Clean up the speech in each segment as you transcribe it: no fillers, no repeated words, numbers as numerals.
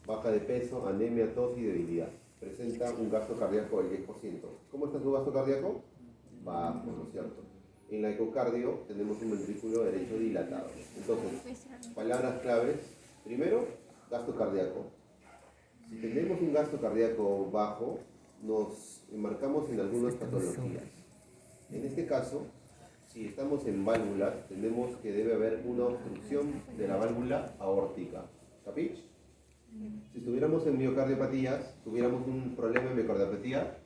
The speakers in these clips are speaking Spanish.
baja de peso, anemia, tos y debilidad. Presenta un gasto cardíaco del 10%. ¿Cómo está su gasto cardíaco? Bajo, ¿no es cierto? En la ecocardio tenemos un ventrículo derecho dilatado. Entonces, palabras claves. Primero, gasto cardíaco. Si tenemos un gasto cardíaco bajo, nos enmarcamos en algunas patologías. En este caso, si estamos en válvulas, tenemos que debe haber una obstrucción de la válvula aórtica. ¿Capich? Si estuviéramos en miocardiopatías, tuviéramos un problema en miocardiopatía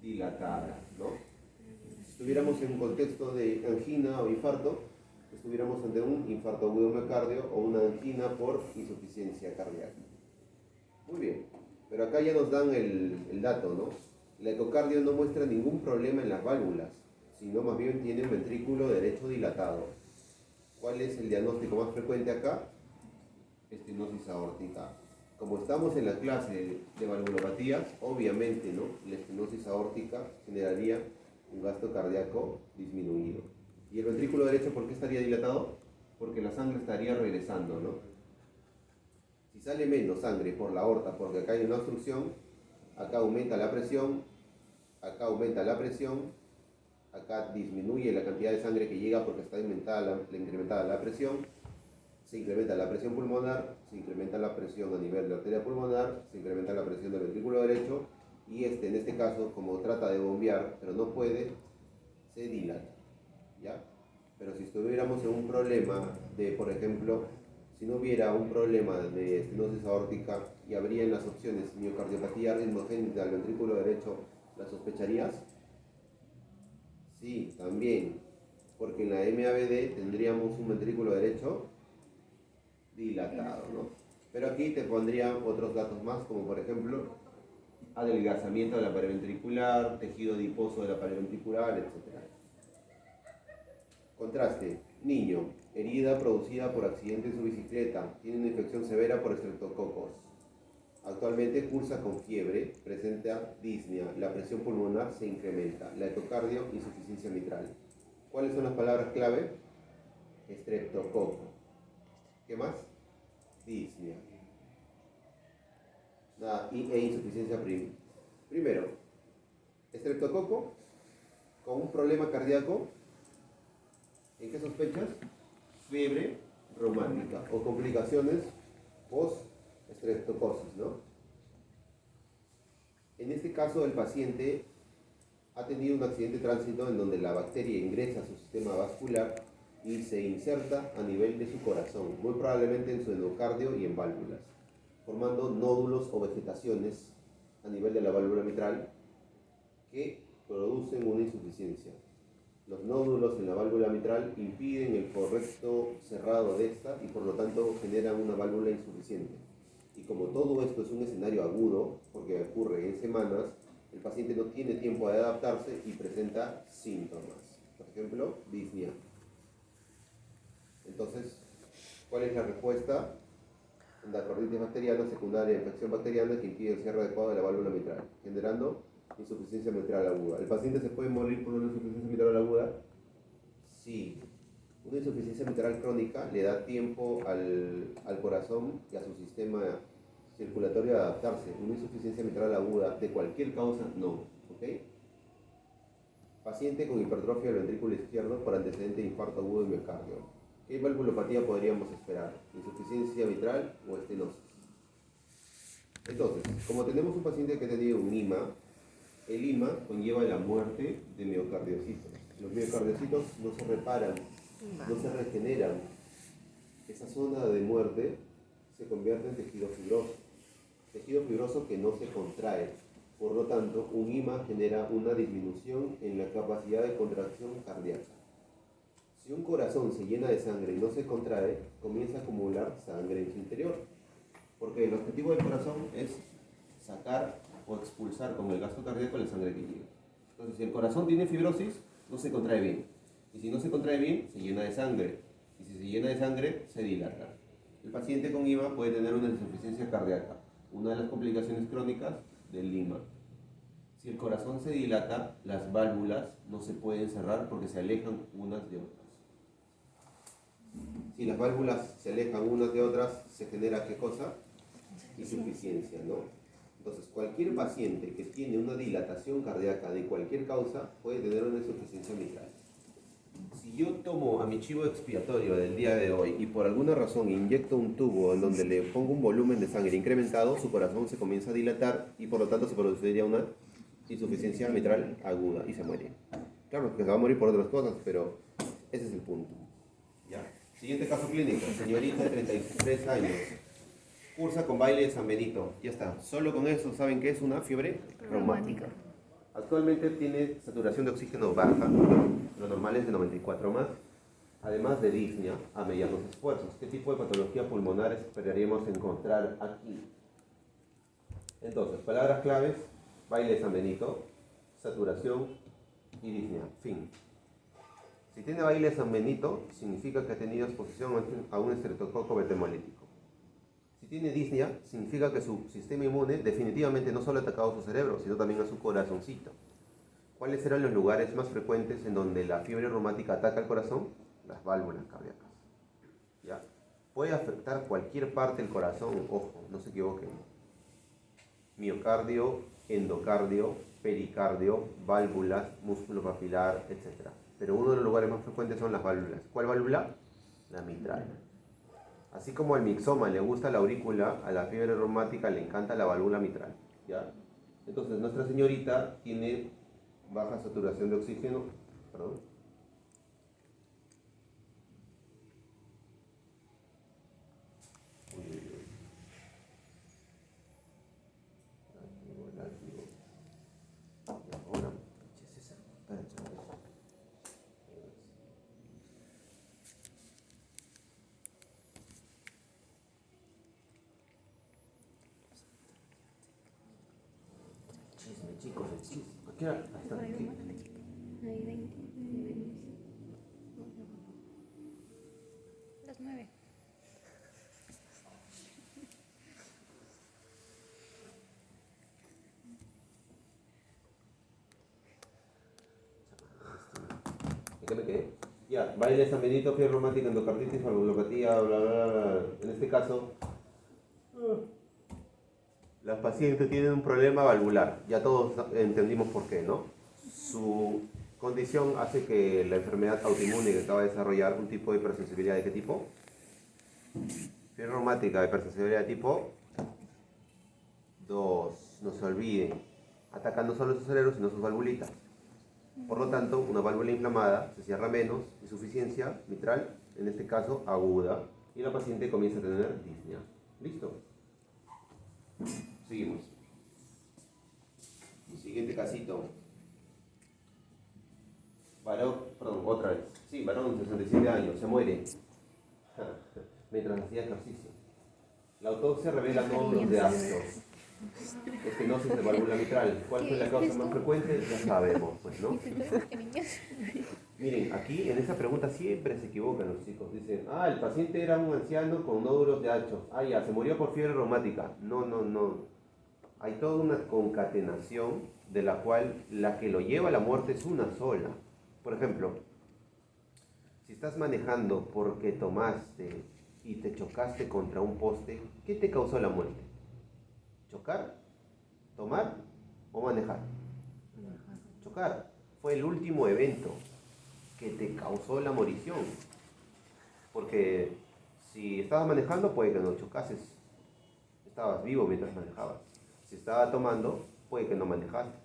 dilatada, ¿no? Si estuviéramos en un contexto de angina o infarto, estuviéramos ante un infarto agudo miocardio o una angina por insuficiencia cardíaca. Muy bien, pero acá ya nos dan el dato, ¿no? La ecocardio no muestra ningún problema en las válvulas, sino más bien tiene un ventrículo derecho dilatado. ¿Cuál es el diagnóstico más frecuente acá? Estenosis aórtica. Como estamos en la clase de valvulopatías, obviamente, ¿no? La estenosis aórtica generaría un gasto cardíaco disminuido. ¿Y el ventrículo derecho por qué estaría dilatado? Porque la sangre estaría regresando, ¿no? Si sale menos sangre por la aorta porque acá hay una obstrucción, acá aumenta la presión, acá aumenta la presión, acá disminuye la cantidad de sangre que llega porque está incrementada la presión, se incrementa la presión pulmonar, se incrementa la presión a nivel de arteria pulmonar, se incrementa la presión del ventrículo derecho y en este caso, como trata de bombear, pero no puede, se dilata, ¿ya? Pero si estuviéramos en un problema de, por ejemplo, si no hubiera un problema de estenosis aórtica y habría en las opciones miocardiopatía ritmogénita del ventrículo derecho, ¿la sospecharías? Sí, también, porque en la MABD tendríamos un ventrículo derecho dilatado, ¿no? Pero aquí te pondría otros datos más, como por ejemplo, adelgazamiento de la pared ventricular, tejido adiposo de la pared ventricular, etc. Contraste, niño, herida producida por accidente en su bicicleta, tiene una infección severa por estreptococos. Actualmente cursa con fiebre, presenta disnea, la presión pulmonar se incrementa, la ecocardio, insuficiencia mitral. ¿Cuáles son las palabras clave? Estreptococo. ¿Qué más? Disnea. E insuficiencia primero, estreptococo con un problema cardíaco. ¿En qué sospechas? Fiebre reumática o complicaciones post-estreptocosis, ¿no? En este caso, el paciente ha tenido un accidente de tránsito en donde la bacteria ingresa a su sistema vascular y se inserta a nivel de su corazón, muy probablemente en su endocardio y en válvulas, formando nódulos o vegetaciones a nivel de la válvula mitral que producen una insuficiencia. Los nódulos en la válvula mitral impiden el correcto cerrado de esta y por lo tanto generan una válvula insuficiente. Y como todo esto es un escenario agudo, porque ocurre en semanas, el paciente no tiene tiempo de adaptarse y presenta síntomas. Por ejemplo, disnea. Entonces, ¿cuál es la respuesta? Endocarditis bacteriana secundaria a infección bacteriana que impide el cierre adecuado de la válvula mitral, generando insuficiencia mitral aguda. ¿El paciente se puede morir por una insuficiencia mitral aguda? Sí. Una insuficiencia mitral crónica le da tiempo al corazón y a su sistema circulatorio a adaptarse. Una insuficiencia mitral aguda de cualquier causa, no. ¿Ok? Paciente con hipertrofia del ventrículo izquierdo por antecedente de infarto agudo de miocardio. ¿Qué valvulopatía podríamos esperar? ¿Insuficiencia mitral o estenosis? Entonces, como tenemos un paciente que ha tenido un IMA, el IMA conlleva la muerte de miocardiocitos. Los miocardiocitos no se reparan, no se regeneran. Esa zona de muerte se convierte en tejido fibroso que no se contrae. Por lo tanto, un IMA genera una disminución en la capacidad de contracción cardíaca. Si un corazón se llena de sangre y no se contrae, comienza a acumular sangre en su interior. Porque el objetivo del corazón es sacar o expulsar con el gasto cardíaco la sangre que llega. Entonces, si el corazón tiene fibrosis, no se contrae bien. Y si no se contrae bien, se llena de sangre. Y si se llena de sangre, se dilata. El paciente con IMA puede tener una insuficiencia cardíaca, una de las complicaciones crónicas del IMA. Si el corazón se dilata, las válvulas no se pueden cerrar porque se alejan unas de otras. Si las válvulas se alejan unas de otras, se genera ¿qué cosa? insuficiencia, ¿no? Entonces, cualquier paciente que tiene una dilatación cardíaca de cualquier causa puede tener una insuficiencia mitral. Si yo tomo a mi chivo expiatorio del día de hoy y por alguna razón inyecto un tubo en donde le pongo un volumen de sangre incrementado, su corazón se comienza a dilatar y por lo tanto se produciría una insuficiencia mitral aguda y se muere. Claro que se va a morir por otras cosas, pero ese es el punto. ¿Ya? Siguiente caso clínico, señorita de 33 años, cursa con baile de San Benito. Ya está, solo con eso saben que es una fiebre reumática. Actualmente tiene saturación de oxígeno baja, lo normal es de 94 más, además de disnea a medianos esfuerzos. ¿Qué tipo de patología pulmonar esperaríamos encontrar aquí? Entonces, palabras claves, baile de San Benito, saturación y disnea. Fin. Si tiene baile de San Benito, significa que ha tenido exposición a un estreptococo betamolítico. Si tiene disnea, significa que su sistema inmune definitivamente no solo ha atacado su cerebro, sino también a su corazoncito. ¿Cuáles eran los lugares más frecuentes en donde la fiebre reumática ataca el corazón? Las válvulas cardíacas. ¿Ya? Puede afectar cualquier parte del corazón, ojo, no se equivoquen. Miocardio, endocardio, pericardio, válvulas, músculo papilar, etc. Pero uno de los lugares más frecuentes son las válvulas. ¿Cuál válvula? La mitral. Así como al mixoma le gusta la aurícula, a la fiebre reumática le encanta la válvula mitral. ¿Ya? Entonces, nuestra señorita tiene baja saturación de oxígeno. Perdón. Ahora, chisme, chicos, el chisme. ¿A qué hora? Ahí está. Hay 20. Las 9. ¿En qué me quedé? Ya, baile de San Benito, fiebre reumática, endocarditis, valvulopatía, bla, bla, bla. En este caso, las pacientes tienen un problema valvular. Ya todos entendimos por qué, ¿no? Su condición hace que la enfermedad autoinmune que acaba de desarrollar un tipo de hipersensibilidad. ¿De qué tipo? Fiebre reumática, hipersensibilidad de tipo 2. No se olviden. Atacan no solo sus cerebros, sino sus valvulitas. Por lo tanto, una válvula inflamada se cierra menos, insuficiencia mitral, en este caso aguda, y la paciente comienza a tener disnea. ¿Listo? Seguimos. Siguiente casito. Varón, perdón, otra vez. Sí, varón, 67 años, se muere mientras hacía ejercicio. La autopsia revela nódulos de ácido. Estenosis de válvula mitral. ¿Cuál fue la causa más frecuente? Ya sabemos, pues, ¿no? Miren, aquí en esa pregunta siempre se equivocan los chicos. Dicen, el paciente era un anciano con nódulos de ácido. Ya, se murió por fiebre reumática. No, no, no. Hay toda una concatenación de la cual la que lo lleva a la muerte es una sola. Por ejemplo, si estás manejando porque tomaste y te chocaste contra un poste, ¿qué te causó la muerte? ¿Chocar? ¿Tomar? ¿O manejar? Chocar. Fue el último evento que te causó la morición. Porque si estabas manejando, puede que no chocases. Estabas vivo mientras manejabas. Si estaba tomando, puede que no manejaste.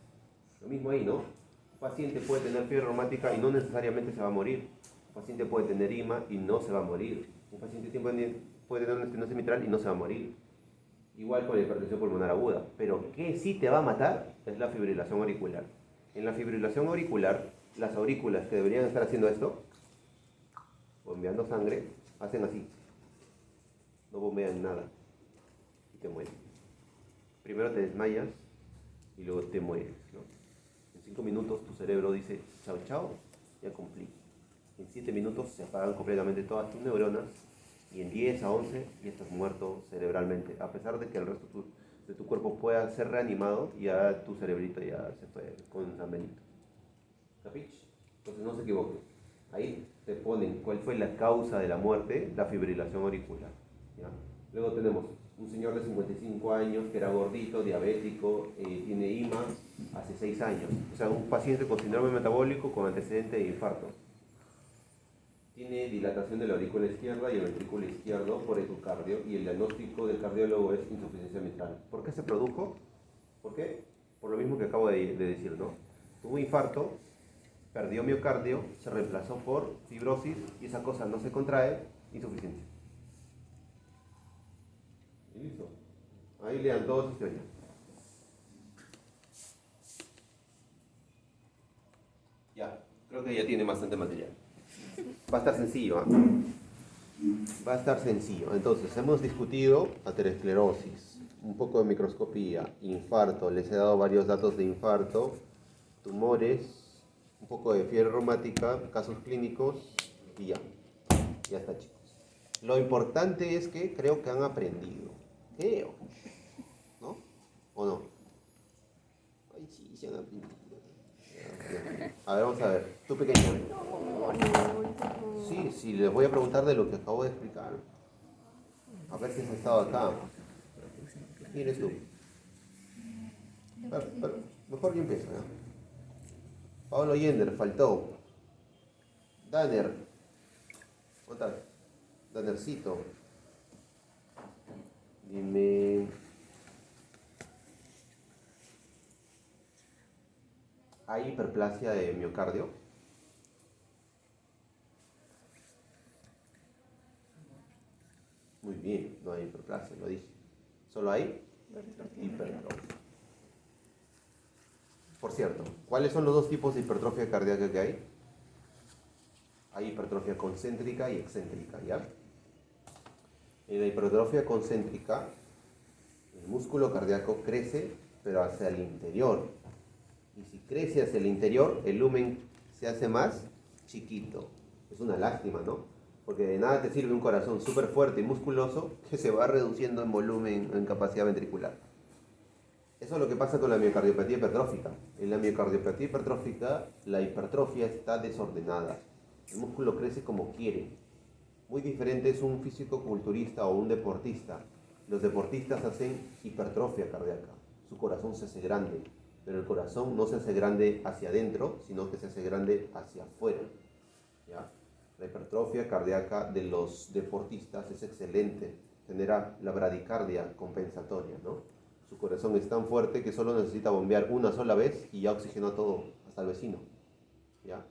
Lo mismo ahí, ¿no? Un paciente puede tener fiebre reumática y no necesariamente se va a morir. Un paciente puede tener IMA y no se va a morir. Un paciente puede tener una estenosis mitral y no se va a morir. Igual con la hipertensión pulmonar aguda. Pero ¿qué sí te va a matar? Es la fibrilación auricular. En la fibrilación auricular, las aurículas que deberían estar haciendo esto, bombeando sangre, hacen así. No bombean nada. Y te mueres. Primero te desmayas y luego te mueres, ¿no? En 5 minutos tu cerebro dice, chao, chao, ya cumplí. En 7 minutos se apagan completamente todas tus neuronas y en 10 a 11 ya estás muerto cerebralmente. A pesar de que el resto de tu cuerpo pueda ser reanimado, ya tu cerebrito ya se fue con San Benito. ¿Capich? Entonces no se equivoquen. Ahí te ponen cuál fue la causa de la muerte, la fibrilación auricular. ¿Ya? Luego tenemos un señor de 55 años que era gordito, diabético, tiene IMA hace 6 años. O sea, un paciente con síndrome metabólico con antecedente de infarto. Tiene dilatación de la aurícula izquierda y el ventrículo izquierdo por ecocardio y el diagnóstico del cardiólogo es insuficiencia mitral. ¿Por qué se produjo? ¿Por qué? Por lo mismo que acabo de decir, ¿no? Tuvo infarto, perdió miocardio, se reemplazó por fibrosis y esa cosa no se contrae, insuficiencia. Y listo. Ahí lean todos sus teorías. Ya, creo que ya tiene bastante material. Va a estar sencillo, ¿eh? Va a estar sencillo. Entonces, hemos discutido aterosclerosis, un poco de microscopía, infarto, les he dado varios datos de infarto, tumores, un poco de fiebre reumática, casos clínicos y ya. Ya está, chicos. Lo importante es que creo que han aprendido. Creo. ¿No? ¿O no? Ay, sí, se han aprendido. A ver, vamos a ver. Tú pequeña. Sí, sí, les voy a preguntar de lo que acabo de explicar. A ver si has estado acá. ¿Quién eres tú? Mejor yo empiezo, ¿no? Pablo Yender, faltó. Danner. ¿Dónde estás? Dannercito. Dime. ¿Hay hiperplasia de miocardio? Muy bien, no hay hiperplasia, lo dije. Solo hay hipertrofia. Por cierto, ¿cuáles son los dos tipos de hipertrofia cardíaca que hay? Hay hipertrofia concéntrica y excéntrica, ¿ya? En la hipertrofia concéntrica, el músculo cardíaco crece, pero hacia el interior. Y si crece hacia el interior, el lumen se hace más chiquito. Es una lástima, ¿no? Porque de nada te sirve un corazón súper fuerte y musculoso que se va reduciendo en volumen, en capacidad ventricular. Eso es lo que pasa con la miocardiopatía hipertrófica. En la miocardiopatía hipertrófica, la hipertrofia está desordenada. El músculo crece como quiere. Muy diferente es un físico-culturista o un deportista. Los deportistas hacen hipertrofia cardíaca. Su corazón se hace grande, pero el corazón no se hace grande hacia adentro, sino que se hace grande hacia afuera. ¿Ya? La hipertrofia cardíaca de los deportistas es excelente. Genera la bradicardia compensatoria, ¿no? Su corazón es tan fuerte que solo necesita bombear una sola vez y ya oxigenó todo, hasta el vecino. ¿Ya?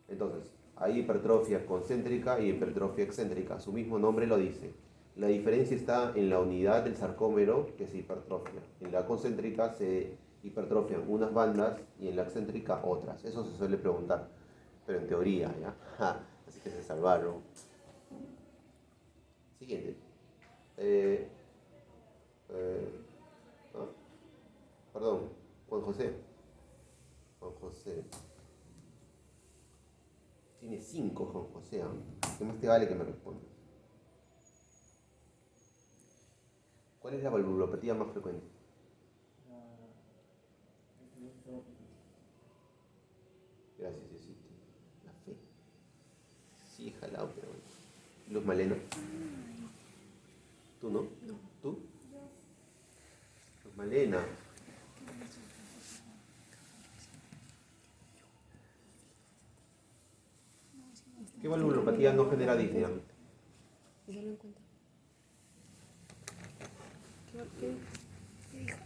Entonces, hay hipertrofia concéntrica y hipertrofia excéntrica. Su mismo nombre lo dice. La diferencia está en la unidad del sarcómero que se hipertrofia. En la concéntrica se hipertrofian unas bandas y en la excéntrica otras. Eso se suele preguntar, pero en teoría, ¿ya? Así que se salvaron. Siguiente. ¿No? Perdón, Juan José. Juan José. Tiene 5, Juan José. ¿Qué más te vale que me responda? ¿Cuál es la valvulopatía más frecuente? Gracias, Diosito. La fe. Sí, jalado, pero bueno. Luz Malena. ¿Tú no? No. ¿Tú? Luz Malena. ¿Qué valvulopatía no genera disnea? Eso lo encuentro. ¿Qué dijo?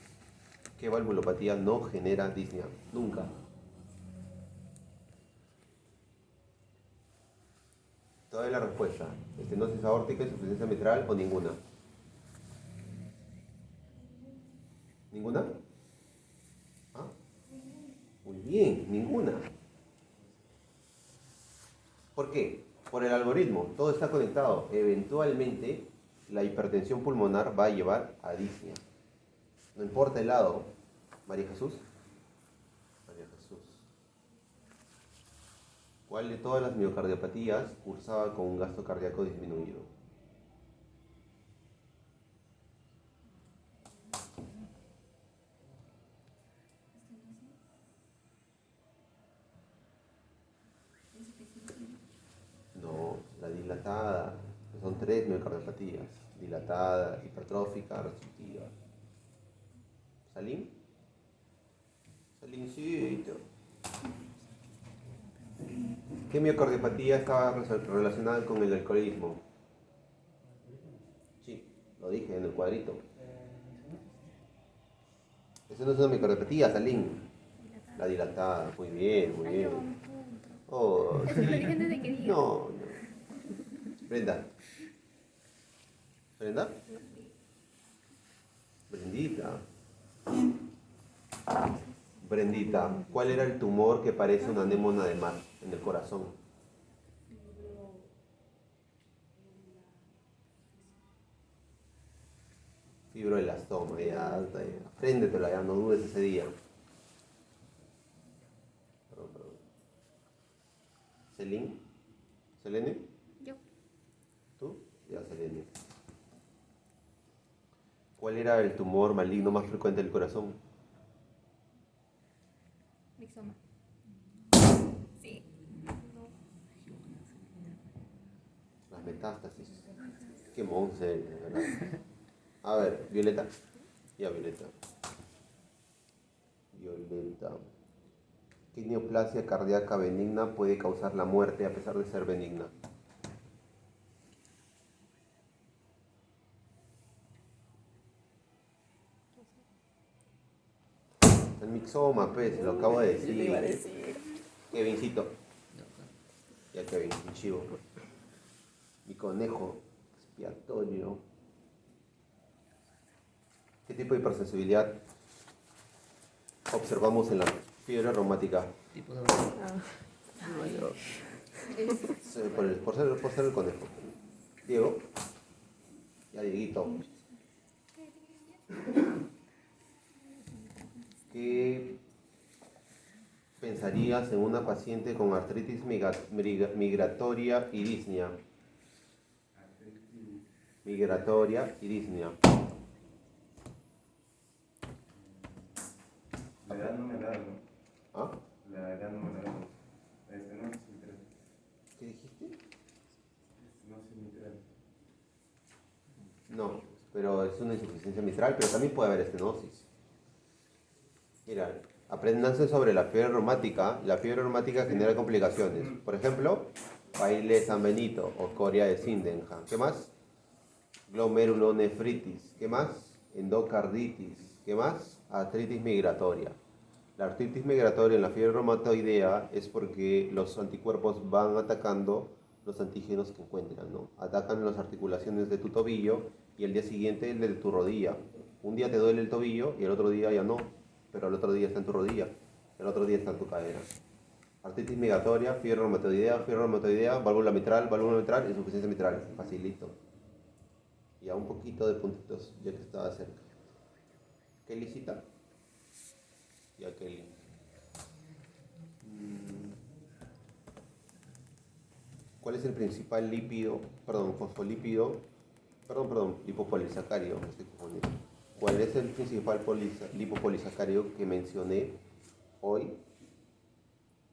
¿Qué valvulopatía no genera disnea? Nunca. Te doy la respuesta. Estenosis aórtica, insuficiencia mitral o ninguna. ¿Ninguna? ¿Ah? Muy bien, ninguna. ¿Por qué? Por el algoritmo. Todo está conectado. Eventualmente, la hipertensión pulmonar va a llevar a disnea. No importa el lado. María Jesús. María Jesús. ¿Cuál de todas las miocardiopatías cursaba con un gasto cardíaco disminuido? No, la dilatada. Son son 3 miocardiopatías: dilatada, hipertrófica, restrictiva. ¿Salim? Salimcito. ¿Qué miocardiopatía estaba relacionada con el alcoholismo? Sí, lo dije en el cuadrito. Eso no es una miocardiopatía, Salim. La dilatada, muy bien, muy bien. Oh, Eso lo dije antes de que diga. no. Brenda. ¿Brenda? Brendita. Brendita, ¿cuál era el tumor que parece una anémona de mar en el corazón? Fibroelastoma, ya. Apréndetela, ya no dudes ese día. Perdón. ¿Selene? ¿Selene? Yo. ¿Tú? Ya, Selene. ¿Cuál era el tumor maligno más frecuente del corazón? Mixoma. Sí. Las metástasis. Qué monse, de verdad. A ver, Violeta. Ya, Violeta. Violeta. ¿Qué neoplasia cardíaca benigna puede causar la muerte a pesar de ser benigna? El mixoma, pues, lo acabo de decir. Yo te iba a decir. Kevincito. Ya Kevin, mi chivo. Mi conejo expiatorio. ¿Qué tipo de hipersensibilidad observamos en la fiebre reumática? Tipo de Por ser el conejo. Diego. Ya, Dieguito. ¿Qué pensarías en una paciente con artritis migratoria y disnea? Migratoria y disnea. La edad no me da, ¿no? ¿Ah? La edad no me da, ¿no? No se me interesa. ¿Qué dijiste? No se me interesa. No, pero es una insuficiencia mitral, pero también puede haber estenosis. Mira, apréndanse sobre la fiebre reumática. La fiebre reumática genera complicaciones. Por ejemplo, baile San Benito o coria de Sydenham. ¿Qué más? Glomerulonefritis. ¿Qué más? Endocarditis. ¿Qué más? Artritis migratoria. La artritis migratoria en la fiebre reumatoidea es porque los anticuerpos van atacando los antígenos que encuentran, ¿no? Atacan las articulaciones de tu tobillo y el día siguiente el de tu rodilla. Un día te duele el tobillo y el otro día ya no, pero el otro día está en tu rodilla, el otro día está en tu cadera. Artritis migratoria, fiebre reumatoidea, válvula mitral, insuficiencia mitral. Facilito. Y a un poquito de puntitos, ya que estaba cerca. Kellycita. Ya Kelly. ¿Cuál es el principal fosfolípido? Lipopolisacárido, me estoy confundiendo. ¿Cuál es el principal lipopolisacárido que mencioné hoy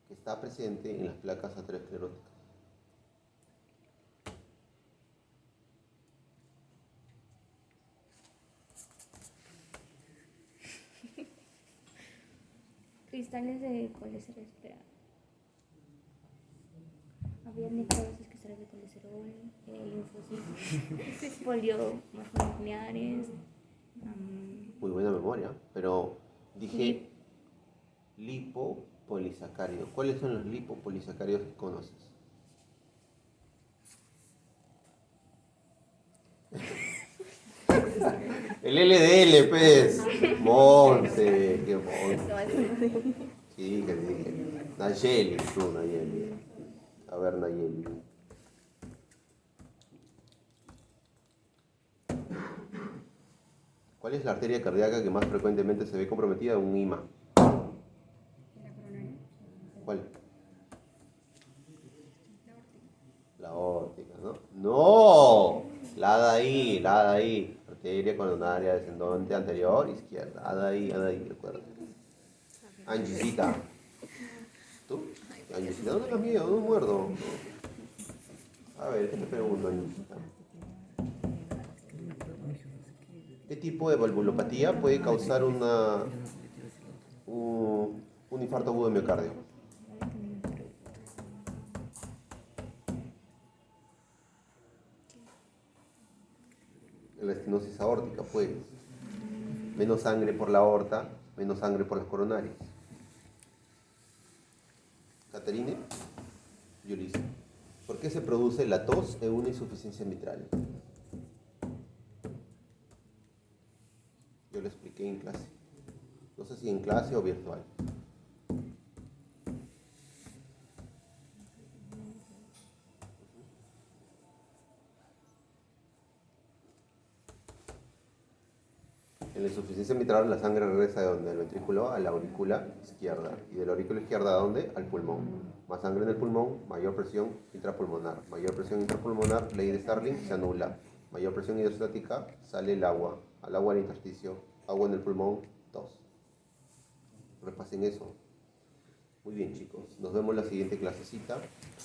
que está presente en las placas ateroscleróticas? Cristales de colesterol esperado. Había necrosis, cristales de colesterol, linfocitos, poliomastonucleares. Muy buena memoria, pero dije lipopolisacárido. ¿Cuáles son los lipopolisacáridos que conoces? El LDL, pues. Monse, qué monse. Sí, que dije. Nayeli, tú, Nayeli. A ver, Nayeli. ¿Cuál es la arteria cardíaca que más frecuentemente se ve comprometida? Un IMA. ¿Cuál? La aórtica, ¿no? ¡No! La de ahí. Arteria coronaria descendente anterior, izquierda. La de ahí, recuerda. Angisita. ¿Tú? Angisita, ¿dónde la mía? ¿Dónde muerdo? A ver, ¿qué te pregunto, Angisita? ¿Qué tipo de valvulopatía puede causar un infarto agudo de miocardio? La estenosis aórtica, pues. Menos sangre por la aorta, menos sangre por las coronarias. Caterine, Yulisa. ¿Por qué se produce la tos en una insuficiencia mitral? Yo lo expliqué en clase. No sé si en clase o virtual. En la insuficiencia mitral la sangre regresa de donde? Del ventrículo a la aurícula izquierda. ¿Y de la aurícula izquierda a dónde? Al pulmón. Más sangre en el pulmón, mayor presión intrapulmonar. Mayor presión intrapulmonar, ley de Starling, se anula. Mayor presión hidrostática, sale el agua. Al agua al intersticio. Agua en el pulmón, tos. Repasen eso. Muy bien, chicos. Nos vemos en la siguiente clasecita.